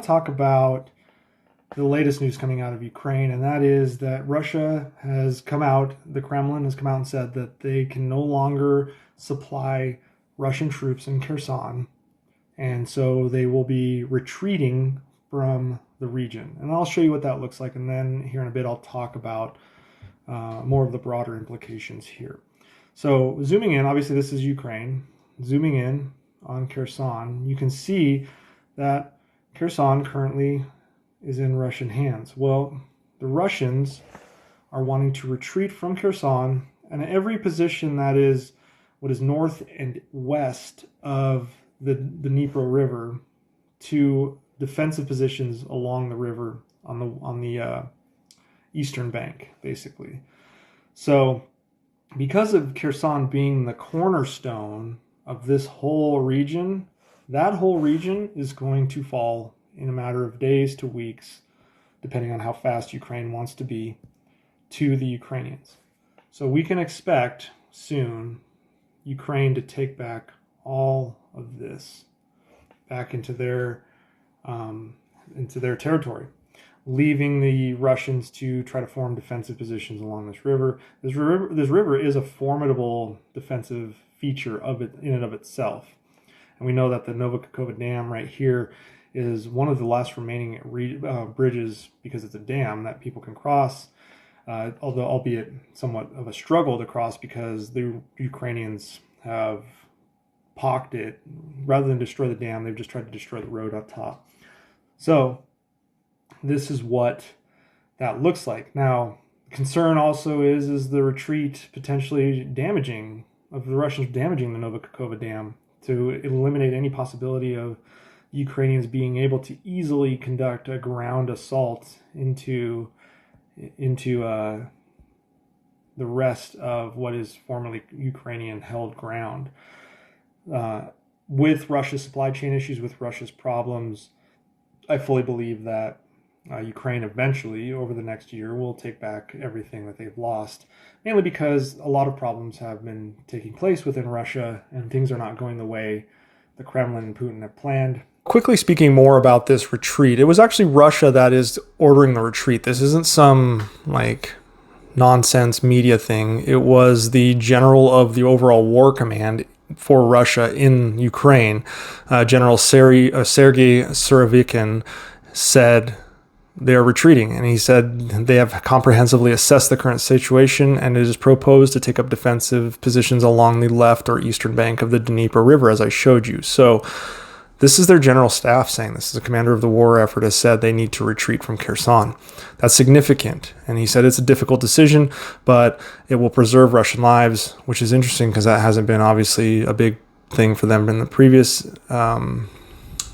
to talk about the latest news coming out of Ukraine, and that is that Russia has come out, the Kremlin has come out and said that they can no longer supply Russian troops in Kherson, and so they will be retreating from the region. And I'll show you what that looks like, and then here in a bit I'll talk about more of the broader implications here. So zooming in, obviously this is Ukraine. Zooming in on Kherson, you can see that Kherson currently is in Russian hands. Well, the Russians are wanting to retreat from Kherson, and every position that is what is north and west of the Dnipro River to defensive positions along the river on the eastern bank, basically. So because of Kherson being the cornerstone of this whole region, that whole region is going to fall in a matter of days to weeks, depending on how fast Ukraine wants to be, to the Ukrainians. So we can expect soon Ukraine to take back all of this back into their territory, leaving the Russians to try to form defensive positions along this river. This river is a formidable defensive feature of it in and of itself. And we know that the Novokakova Dam right here is one of the last remaining bridges, because it's a dam that people can cross, although albeit somewhat of a struggle to cross because the Ukrainians have pocked it. Rather than destroy the dam, they've just tried to destroy the road up top. So this is what that looks like. Now, concern also is the retreat potentially damaging, of the Russians damaging the Novokakova Dam, to eliminate any possibility of Ukrainians being able to easily conduct a ground assault into the rest of what is formerly Ukrainian-held ground. With Russia's supply chain issues, with Russia's problems, I fully believe that Ukraine eventually, over the next year, will take back everything that they've lost, mainly because a lot of problems have been taking place within Russia, and things are not going the way the Kremlin and Putin have planned. Quickly speaking more about this retreat, it was actually Russia that is ordering the retreat. This isn't some nonsense media thing. It was the general of the overall war command for Russia in Ukraine, General Sergei Surovikin, said they are retreating. And he said they have comprehensively assessed the current situation, and it is proposed to take up defensive positions along the left or eastern bank of the Dnipro River, as I showed you. So this is their general staff saying this. The commander of the war effort has said they need to retreat from Kherson. That's significant. And he said it's a difficult decision, but it will preserve Russian lives, which is interesting because that hasn't been obviously a big thing for them in the previous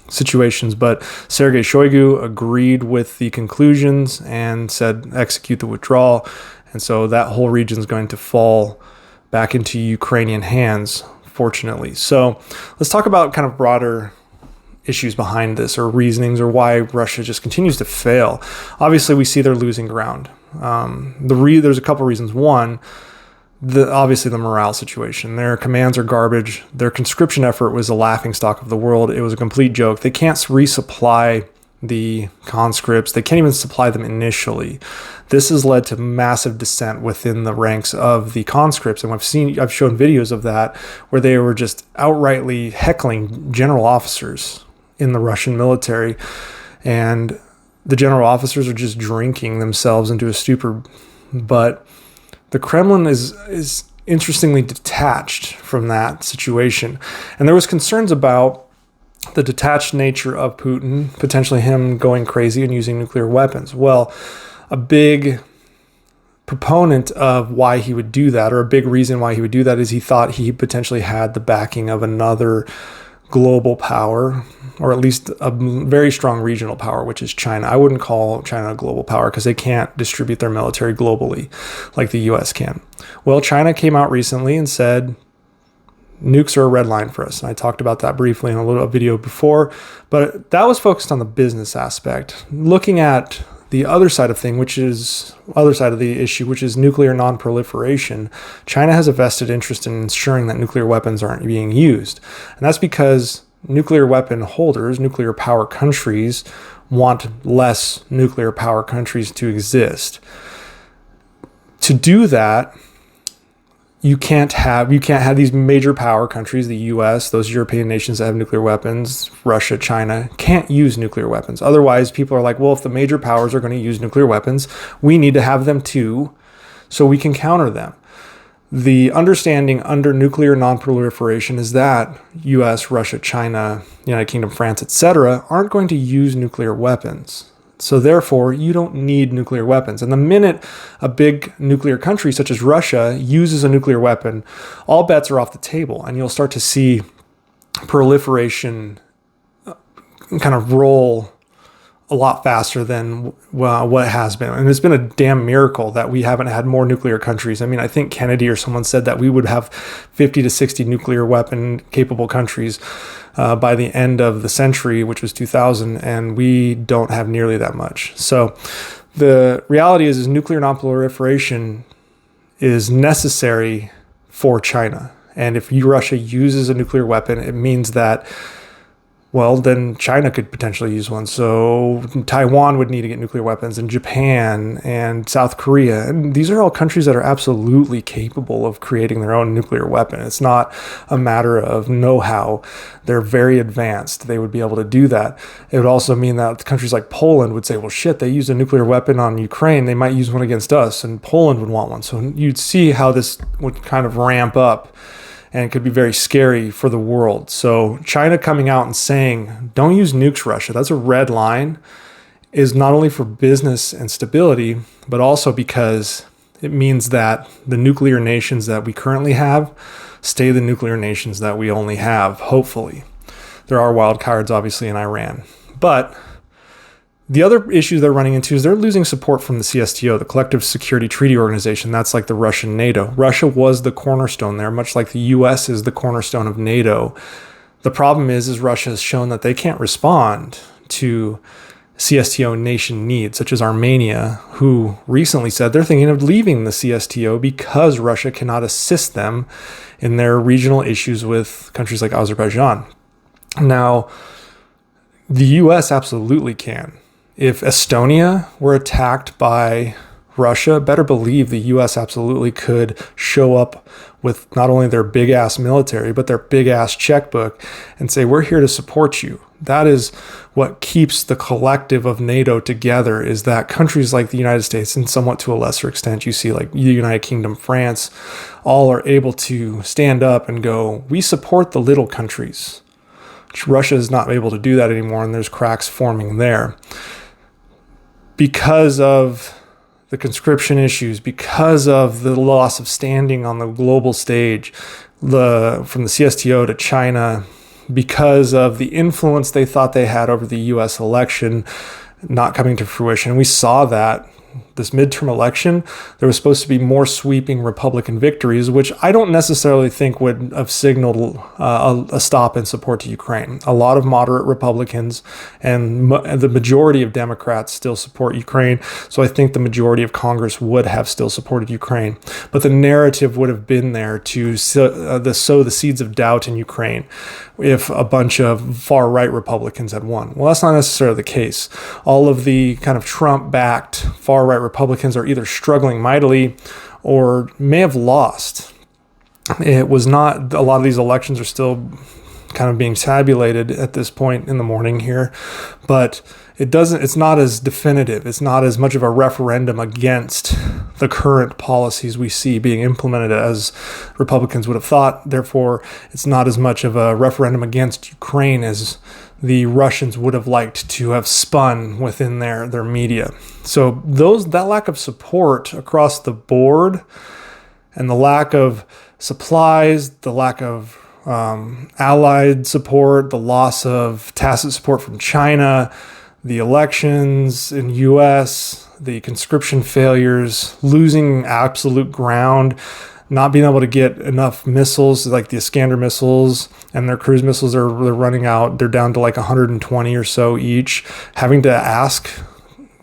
situations. But Sergei Shoigu agreed with the conclusions and said execute the withdrawal. And so that whole region is going to fall back into Ukrainian hands, fortunately. So let's talk about kind of broader issues behind this, or reasonings, or why Russia just continues to fail. Obviously, we see they're losing ground. There's a couple reasons. One, obviously the morale situation. Their commands are garbage. Their conscription effort was a laughingstock of the world. It was a complete joke. They can't resupply the conscripts. They can't even supply them initially. This has led to massive dissent within the ranks of the conscripts, and I've shown videos of that where they were just outrightly heckling general officers in the Russian military, and the general officers are just drinking themselves into a stupor. But the Kremlin is interestingly detached from that situation, and there was concerns about the detached nature of Putin, potentially him going crazy and using nuclear weapons. Well, a big proponent of why he would do that, or a big reason why he would do that, is he thought he potentially had the backing of another global power, or at least a very strong regional power, which is China. I wouldn't call China a global power because they can't distribute their military globally like the US can. Well, China came out recently and said nukes are a red line for us. And I talked about that briefly in a video before, but that was focused on the business aspect. Looking at the other side of the issue, which is nuclear non-proliferation, China has a vested interest in ensuring that nuclear weapons aren't being used. And that's because nuclear weapon holders, nuclear power countries, want less nuclear power countries to exist. To do that, you can't have these major power countries, the US, those European nations that have nuclear weapons, Russia, China, can't use nuclear weapons. Otherwise, people are like, well, if the major powers are going to use nuclear weapons, we need to have them too, so we can counter them. The understanding under nuclear non-proliferation is that US, Russia, China, United Kingdom, France, etc. aren't going to use nuclear weapons. So therefore, you don't need nuclear weapons. And the minute a big nuclear country such as Russia uses a nuclear weapon, all bets are off the table, and you'll start to see proliferation kind of roll a lot faster than what has been. And it's been a damn miracle that we haven't had more nuclear countries. I mean, I think Kennedy or someone said that we would have 50 to 60 nuclear weapon capable countries by the end of the century, which was 2000, and we don't have nearly that much. So the reality is nuclear non-proliferation is necessary for China. And if Russia uses a nuclear weapon, it means that, well, then China could potentially use one. So Taiwan would need to get nuclear weapons, and Japan and South Korea. And these are all countries that are absolutely capable of creating their own nuclear weapon. It's not a matter of know-how. They're very advanced. They would be able to do that. It would also mean that countries like Poland would say, well, shit, they used a nuclear weapon on Ukraine. They might use one against us, and Poland would want one. So you'd see how this would kind of ramp up. And it could be very scary for the world. So China coming out and saying, don't use nukes, Russia, that's a red line, is not only for business and stability, but also because it means that the nuclear nations that we currently have stay the nuclear nations that we only have, hopefully. There are wild cards, obviously, in Iran. But the other issue they're running into is they're losing support from the CSTO, the Collective Security Treaty Organization. That's like the Russian NATO. Russia was the cornerstone there, much like the US is the cornerstone of NATO. The problem is Russia has shown that they can't respond to CSTO nation needs, such as Armenia, who recently said they're thinking of leaving the CSTO because Russia cannot assist them in their regional issues with countries like Azerbaijan. Now, the US absolutely can. If Estonia were attacked by Russia, better believe the US absolutely could show up with not only their big ass military, but their big ass checkbook and say, we're here to support you. That is what keeps the collective of NATO together, is that countries like the United States, and somewhat to a lesser extent, you see like the United Kingdom, France, all are able to stand up and go, we support the little countries. Russia is not able to do that anymore, and there's cracks forming there. Because of the conscription issues, because of the loss of standing on the global stage, from the CSTO to China, because of the influence they thought they had over the US election not coming to fruition. We saw that this midterm election, there was supposed to be more sweeping Republican victories, which I don't necessarily think would have signaled a stop in support to Ukraine. A lot of moderate Republicans and the majority of Democrats still support Ukraine. So I think the majority of Congress would have still supported Ukraine. But the narrative would have been there to sow the seeds of doubt in Ukraine if a bunch of far-right Republicans had won. Well, that's not necessarily the case. All of the kind of Trump-backed far-right Republicans are either struggling mightily or may have lost. It was not, a lot of these elections are still kind of being tabulated at this point in the morning here, but it's not as definitive. It's not as much of a referendum against the current policies we see being implemented as Republicans would have thought. Therefore, it's not as much of a referendum against Ukraine as the Russians would have liked to have spun within their media. So that lack of support across the board, and the lack of supplies, the lack of allied support, the loss of tacit support from China, the elections in US, the conscription failures, losing absolute ground, not being able to get enough missiles like the Iskander missiles, and their cruise missiles they're running out. They're down to like 120 or so each, having to ask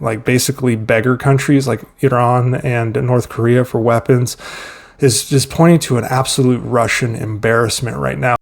like basically beggar countries like Iran and North Korea for weapons, is just pointing to an absolute Russian embarrassment right now.